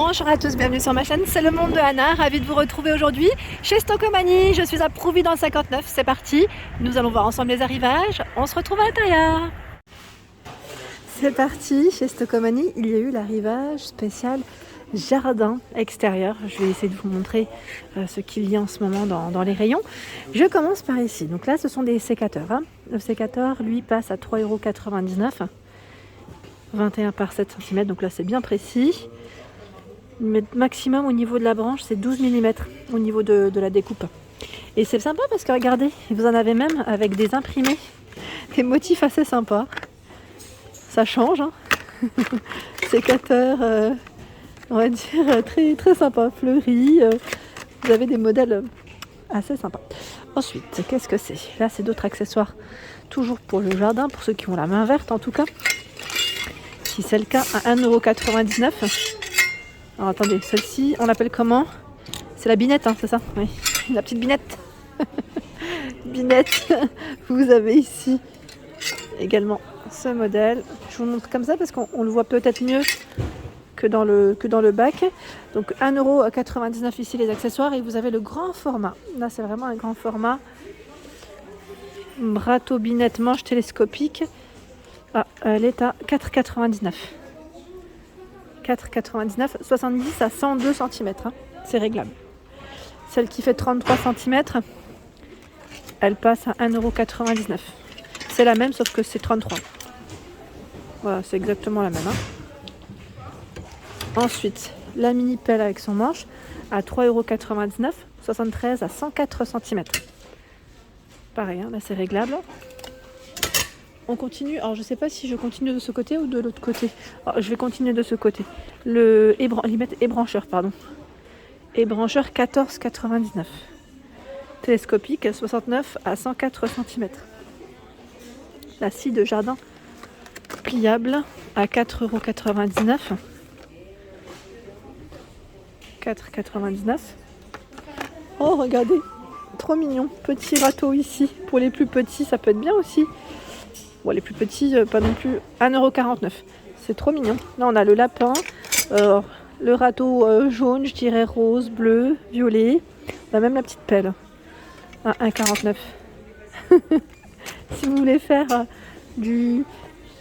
Bonjour à tous, bienvenue sur ma chaîne, c'est le monde de Anna, ravie de vous retrouver aujourd'hui chez Stocomanie. Je suis à Prouvy dans le 59, c'est parti, nous allons voir ensemble les arrivages, on se retrouve à l'intérieur. C'est parti, chez Stocomanie, il y a eu l'arrivage spécial jardin extérieur. Je vais essayer de vous montrer ce qu'il y a en ce moment dans les rayons. Je commence par ici, donc là ce sont des sécateurs. Le sécateur lui passe à 3,99 €. 21 par 7 cm, donc là c'est bien précis. Mais maximum au niveau de la branche, c'est 12 mm au niveau de la découpe. Et c'est sympa parce que regardez, vous en avez même avec des imprimés, des motifs assez sympas. Ça change, hein. Sécateur, on va dire très, très sympa, fleuri. Vous avez des modèles assez sympas. Ensuite, qu'est-ce que c'est? Là, c'est d'autres accessoires, toujours pour le jardin, pour ceux qui ont la main verte en tout cas. Si c'est le cas, à 1,99 €. Alors attendez, celle-ci, on l'appelle comment? C'est la binette, hein, c'est ça? Oui, la petite binette. Binette. Vous avez ici également ce modèle. Je vous montre comme ça parce qu'on le voit peut-être mieux que dans le bac. Donc 1,99 € ici les accessoires et vous avez le grand format. Là, c'est vraiment un grand format. Râteau binette manche télescopique. Ah, elle est à 4,99 €. 4,99 €, 70 à 102 cm, hein. C'est réglable. Celle qui fait 33 cm, elle passe à 1,99 €. C'est la même sauf que c'est 33. Voilà, c'est exactement la même, hein. Ensuite, la mini pelle avec son manche à 3,99 €, 73 à 104 cm. Pareil, hein, là c'est réglable. On continue, alors je ne sais pas si je continue de ce côté ou de l'autre côté. Alors, je vais continuer de ce côté. Le ébrancheur, pardon. Ébrancheur 14,99 €. Télescopique 69 à 104 cm. La scie de jardin pliable à 4,99 €. 4,99 €. Oh regardez, trop mignon. Petit râteau ici. Pour les plus petits, ça peut être bien aussi. Bon, les plus petits, pas non plus. 1,49 €. C'est trop mignon. Là, on a le lapin, le râteau jaune, je dirais rose, bleu, violet. On a même la petite pelle à 1,49 €. Si vous voulez faire du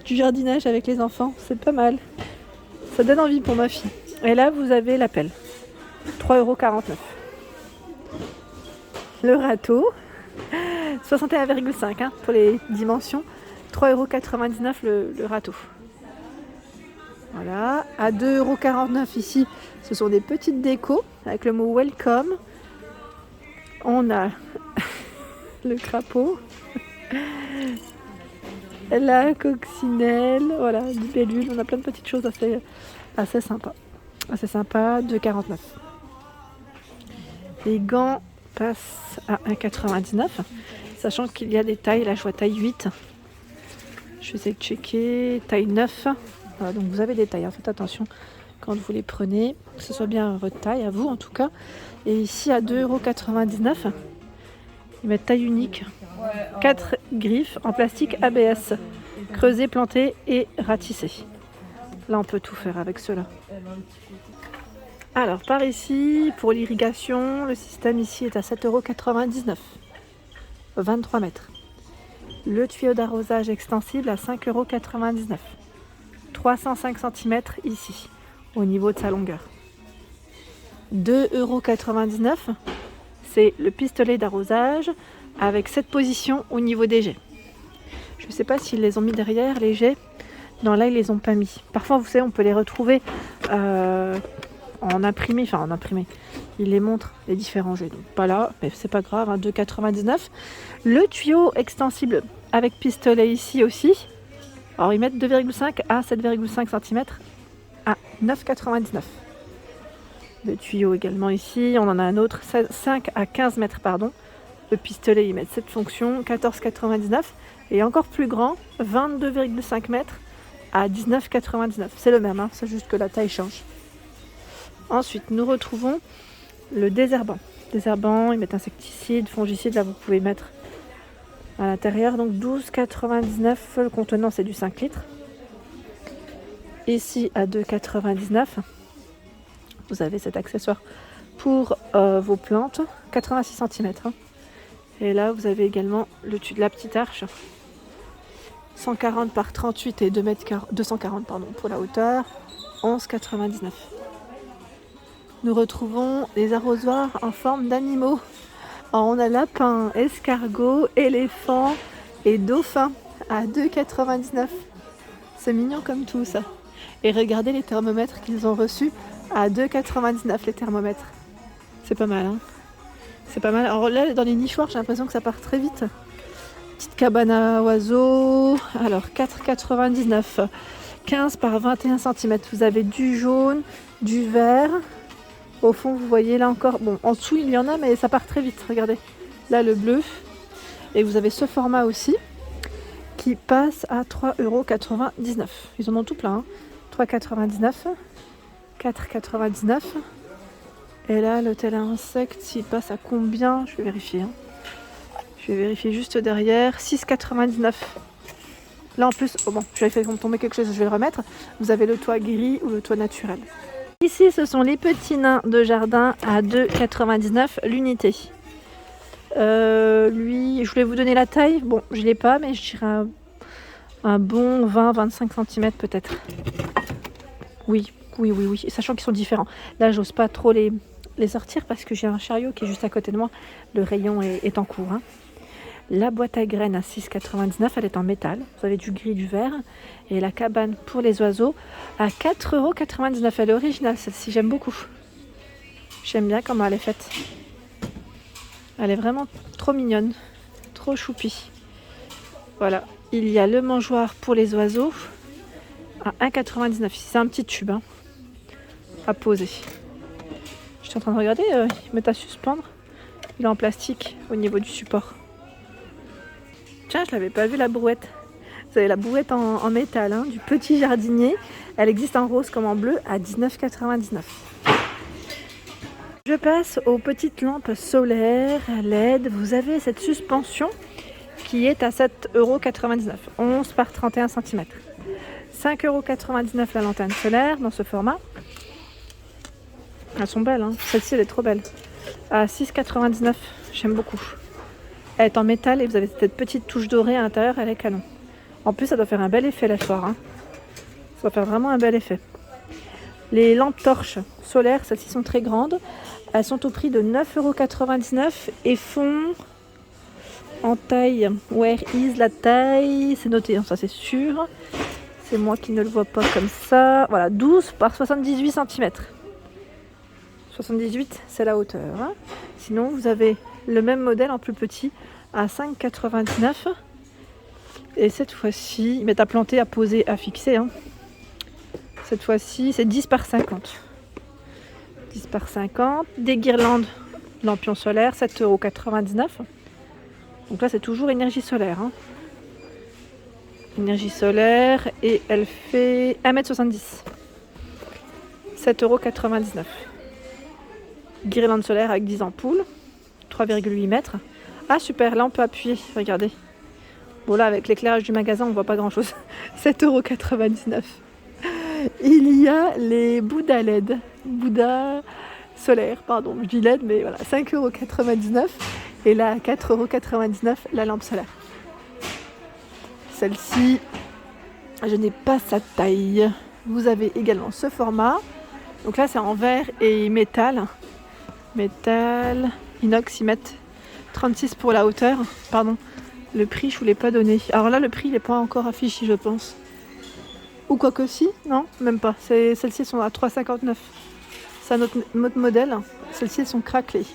jardinage avec les enfants, c'est pas mal. Ça donne envie pour ma fille. Et là, vous avez la pelle. 3,49 €. Le râteau, 61,5 hein, pour les dimensions. 3,99 € le râteau. Voilà, à 2,49 € ici, ce sont des petites décos avec le mot welcome. On a le crapaud, la coccinelle, voilà, du bellule. On a plein de petites choses assez sympas. Assez sympa, 2,49 €. Les gants passent à 1,99 €, sachant qu'il y a des tailles. Là, je vois taille 8. Je vais essayer de checker. Taille 9. Voilà, donc vous avez des tailles. Hein. Faites attention quand vous les prenez. Que ce soit bien votre taille, à vous en tout cas. Et ici, à 2,99 €, ils mettent taille unique. 4 griffes en plastique ABS. Creusé, planté et ratissé. Là, on peut tout faire avec cela. Alors, par ici, pour l'irrigation, le système ici est à 7,99 €. 23 mètres. Le tuyau d'arrosage extensible à 5,99 €. 305 cm ici, au niveau de sa longueur. 2,99 €, c'est le pistolet d'arrosage avec 7 positions au niveau des jets. Je ne sais pas s'ils les ont mis derrière, les jets. Non, là, ils ne les ont pas mis. Parfois, vous savez, on peut les retrouver en imprimé. Ils les montrent, les différents jets. Donc, pas là, mais c'est pas grave, hein, 2,99 €. Le tuyau extensible avec pistolet ici aussi. Alors, ils mettent 2,5 à 7,5 cm à 9,99 €. Le tuyau également ici. On en a un autre, 5 à 15 mètres, pardon. Le pistolet, ils mettent cette fonction, 14,99 €. Et encore plus grand, 22,5 mètres à 19,99 €. C'est le même, hein, c'est juste que la taille change. Ensuite, nous retrouvons le désherbant. Désherbant, ils mettent insecticide, fongicide. Là, vous pouvez mettre à l'intérieur. Donc 12,99 €. Le contenant, c'est du 5 litres. Ici, à 2,99 €. vous avez cet accessoire pour vos plantes, 86 cm. Hein. Et là, vous avez également le dessus de la petite arche, 140 par 38 et 240 pour la hauteur, 11,99. Nous retrouvons les arrosoirs en forme d'animaux. Alors, on a lapin, escargot, éléphant et dauphin à 2,99. C'est mignon comme tout ça. Et regardez les thermomètres qu'ils ont reçus à 2,99 les thermomètres. C'est pas mal, hein. C'est pas mal. Alors là, dans les nichoirs, j'ai l'impression que ça part très vite. Petite cabane à oiseaux. Alors 4,99. 15 par 21 cm. Vous avez du jaune, du vert. Au fond, vous voyez là encore. Bon, en dessous, il y en a, mais ça part très vite. Regardez. Là, le bleu. Et vous avez ce format aussi qui passe à 3,99 €. Ils en ont tout plein. Hein. 3,99. 4,99. Et là, l'hôtel à insectes, il passe à combien? Je vais vérifier. Hein. Je vais vérifier juste derrière. 6,99. Là, en plus, oh bon, j'avais fait tomber quelque chose, je vais le remettre. Vous avez le toit gris ou le toit naturel. Ici, ce sont les petits nains de jardin à 2,99 l'unité. Lui, je voulais vous donner la taille. Bon, je ne l'ai pas, mais je dirais un bon 20-25 cm peut-être. Oui. Sachant qu'ils sont différents. Là, j'ose pas trop les sortir parce que j'ai un chariot qui est juste à côté de moi. Le rayon est en cours. Hein. La boîte à graines à 6,99, elle est en métal. Vous avez du gris, du vert. Et la cabane pour les oiseaux à 4,99 €. Elle est originale, celle-ci, j'aime beaucoup. J'aime bien comment elle est faite. Elle est vraiment trop mignonne, trop choupie. Voilà, il y a le mangeoire pour les oiseaux à 1,99 €. C'est un petit tube hein, à poser. Je suis en train de regarder, ils mettent à suspendre. Il est en plastique au niveau du support. Tiens, je l'avais pas vu la brouette. Vous avez la brouette en métal hein, du petit jardinier. Elle existe en rose comme en bleu à 19,99 €. Je passe aux petites lampes solaires LED. Vous avez cette suspension qui est à 7,99 €. 11 par 31 cm. 5,99 € la lanterne solaire dans ce format. Elles sont belles, hein. Celle-ci elle est trop belle. À 6,99 €, j'aime beaucoup. Elle est en métal et vous avez cette petite touche dorée à l'intérieur, elle est canon. En plus, ça doit faire un bel effet la soir. Hein. Ça doit faire vraiment un bel effet. Les lampes torches solaires, celles-ci sont très grandes. Elles sont au prix de 9,99 € et font en taille. Where is la taille? C'est noté, hein, ça c'est sûr. C'est moi qui ne le vois pas comme ça. Voilà, 12 par 78 cm. 78, c'est la hauteur. Hein. Sinon, vous avez le même modèle en plus petit à 5,99 €. Et cette fois-ci, ils mettent à planter, à poser, à fixer. Hein. Cette fois-ci, c'est 10 par 50. 10 par 50. Des guirlandes lampions solaires, 7,99 €. Donc là, c'est toujours énergie solaire. Hein. Énergie solaire et elle fait 1,70 m. 7,99 €. Guirlande solaire avec 10 ampoules, 3,8 mètres. Ah super, là on peut appuyer, regardez. Bon là avec l'éclairage du magasin on voit pas grand chose. 7,99 €. Il y a les Bouddha LED, Bouddha solaire, pardon, je dis LED mais voilà, 5,99 € et là à 4,99 € la lampe solaire. Celle-ci, je n'ai pas sa taille. Vous avez également ce format. Donc là c'est en verre et métal. Métal, inox, ils mettent 36 pour la hauteur. Pardon, le prix je ne vous l'ai pas donné. Alors là le prix il n'est pas encore affiché je pense. Ou quoi que si, non, même pas. Celles-ci sont à 3,59 €. C'est un autre modèle. Celles-ci elles sont craquelées.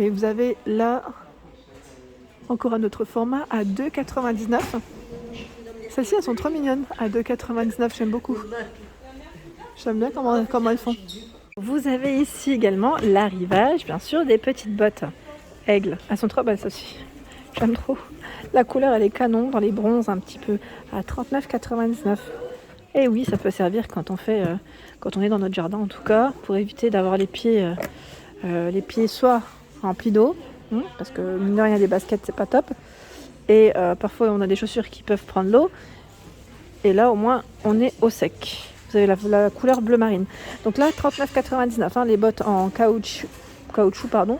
Et vous avez là encore un autre format à 2,99 €. Celles-ci elles sont trop mignonnes. À 2,99 €, j'aime beaucoup. J'aime bien comment elles font. Vous avez ici également l'arrivage, bien sûr, des petites bottes aigle. Elles sont trop belles, ça aussi. J'aime trop. La couleur, elle est canon, dans les bronzes un petit peu, à 39,99 €. Et oui, ça peut servir quand on est dans notre jardin, en tout cas, pour éviter d'avoir les pieds soit remplis d'eau, parce que mine de rien, des baskets, c'est pas top. Et parfois, on a des chaussures qui peuvent prendre l'eau. Et là, au moins, on est au sec. Vous avez la couleur bleu marine. Donc là, 39,99 hein, les bottes en caoutchouc, pardon.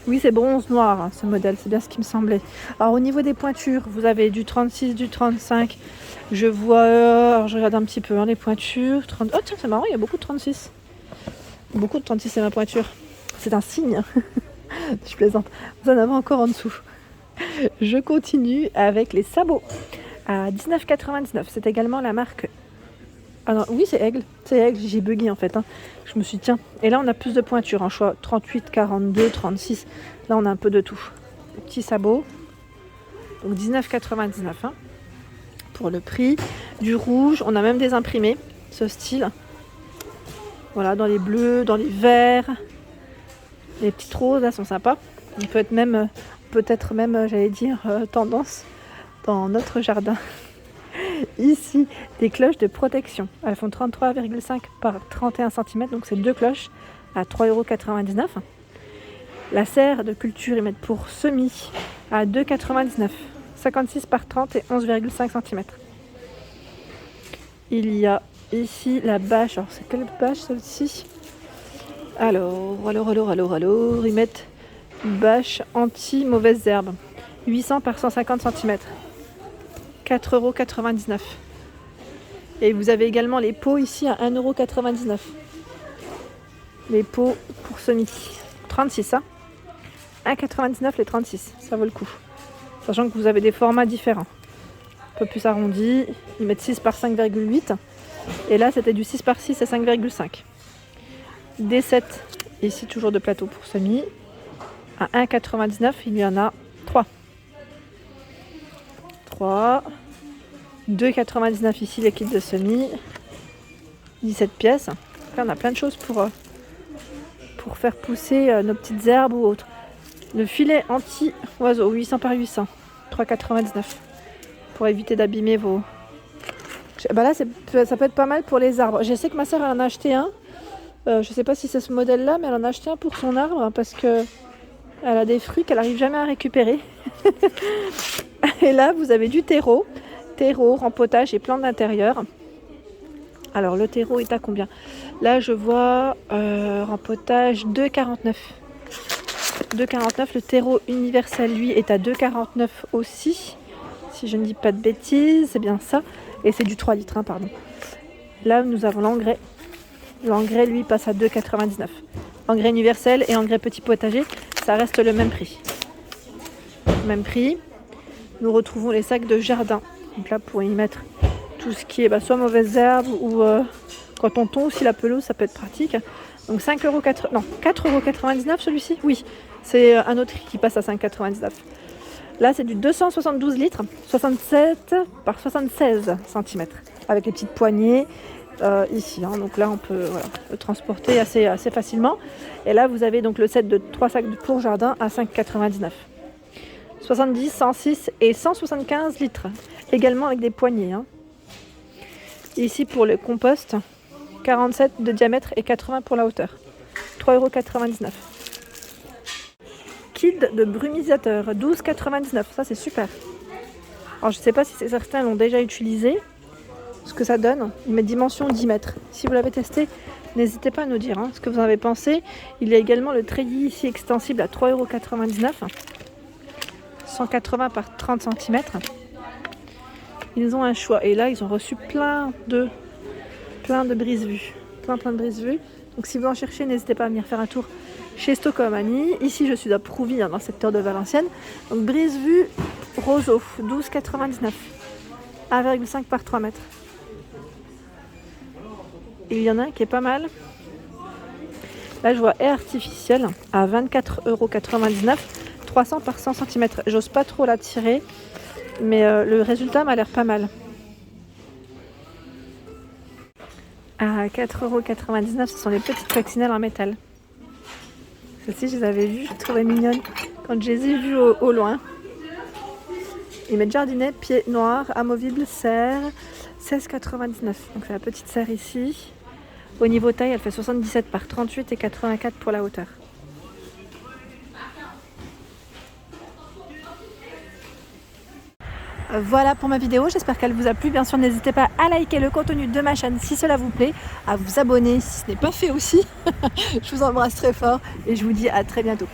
Oui, c'est bronze noir hein, ce modèle, c'est bien ce qui me semblait. Alors au niveau des pointures, vous avez du 36, du 35. Je vois, alors je regarde un petit peu hein, les pointures. 30... Oh tiens, c'est marrant, il y a beaucoup de 36. Beaucoup de 36 c'est ma pointure. C'est un signe. Je plaisante. Vous en avez encore en dessous. Je continue avec les sabots à 19,99. C'est également la marque. Ah non, oui, c'est Aigle. C'est Aigle, j'ai bugué en fait. Hein. Je me suis dit, tiens. Et là, on a plus de pointures. En choix 38, 42, 36. Là, on a un peu de tout. Les petits sabots. Donc 19,99 hein, pour le prix. Du rouge, on a même des imprimés. Ce style. Voilà, dans les bleus, dans les verts. Les petites roses, là, sont sympas. On peut être même, peut-être même, j'allais dire, tendance dans notre jardin. Ici, des cloches de protection. Elles font 33,5 par 31 cm, donc c'est 2 cloches à 3,99 €. La serre de culture, ils mettent pour semis à 2,99 €. 56 par 30 et 11,5 cm. Il y a ici la bâche. Alors, c'est quelle bâche celle-ci? Alors, ils mettent une bâche anti-mauvaises herbes. 800 par 150 cm. 4,99 €. Et vous avez également les pots ici à 1,99 €. Les pots pour semis. 36, hein. 1,99 € les 36. Ça vaut le coup. Sachant que vous avez des formats différents. Un peu plus arrondi. Ils mettent 6 par 5,8. Et là, c'était du 6 par 6 et 5,5. Des 7. Ici, toujours de plateau pour semis. À 1,99 €, il y en a 3. 2,99 € ici les kits de semis. 17 pièces. Là, on a plein de choses pour faire pousser nos petites herbes ou autres. Le filet anti-oiseau, 800 par 800. 3,99 € pour éviter d'abîmer vos... Bah là, ça peut être pas mal pour les arbres. Je sais que ma soeur en a acheté un. Je sais pas si c'est ce modèle-là, mais elle en a acheté un pour son arbre hein, parce que elle a des fruits qu'elle n'arrive jamais à récupérer. Et là, vous avez du terreau, rempotage et plantes d'intérieur. Alors, le terreau est à combien? Là, je vois rempotage 2,49 €. 2,49 €. Le terreau universel, lui, est à 2,49 € aussi. Si je ne dis pas de bêtises, c'est bien ça. Et c'est du 3 litres, hein, pardon. Là, nous avons l'engrais. L'engrais, lui, passe à 2,99 €. Engrais universel et engrais petit potager, ça reste le même prix. Même prix. Nous retrouvons les sacs de jardin. Donc là, pour y mettre tout ce qui est soit mauvaises herbes ou quand on tond aussi la pelouse, ça peut être pratique. Donc 4,99 € celui-ci. Oui, c'est un autre qui passe à 5,99 €. Là, c'est du 272 litres, 67 par 76 cm, avec les petites poignées ici. Hein. Donc là, on peut le transporter assez facilement. Et là, vous avez donc le set de 3 sacs pour jardin à 5,99 €. 70, 106 et 175 litres, également avec des poignées. Hein. Ici, pour le compost, 47 de diamètre et 80 pour la hauteur. 3,99 €. Kit de brumisateur, 12,99 €. Ça, c'est super. Alors, je ne sais pas si certains l'ont déjà utilisé. Ce que ça donne, il met dimension 10 mètres. Si vous l'avez testé, n'hésitez pas à nous dire ce que vous en avez pensé. Il y a également le treillis ici extensible à 3,99 €. 180 par 30 cm. Ils ont un choix. Et là, ils ont reçu plein de brise-vues. Plein de brise-vues. Donc, si vous en cherchez, n'hésitez pas à venir faire un tour chez Stockholm Annie. Ici, je suis à Prouvy, dans le secteur de Valenciennes. Donc, brise-vue roseau, 12,99 €. 1,5 par 3 mètres. Et il y en a un qui est pas mal. Là, je vois air artificiel à 24,99 €. 300 par 100 cm. J'ose pas trop la tirer, mais le résultat m'a l'air pas mal. À 4,99 €, ce sont les petites coccinelles en métal. Celles-ci, je les avais vues, je les trouvais mignonnes quand je les ai vues au loin. Ils mettent jardinet, pied noir, amovible, serre, 16,99 €. Donc c'est la petite serre ici. Au niveau taille, elle fait 77 par 38 et 84 pour la hauteur. Voilà pour ma vidéo, j'espère qu'elle vous a plu. Bien sûr, n'hésitez pas à liker le contenu de ma chaîne si cela vous plaît, à vous abonner si ce n'est pas fait aussi. Je vous embrasse très fort et je vous dis à très bientôt.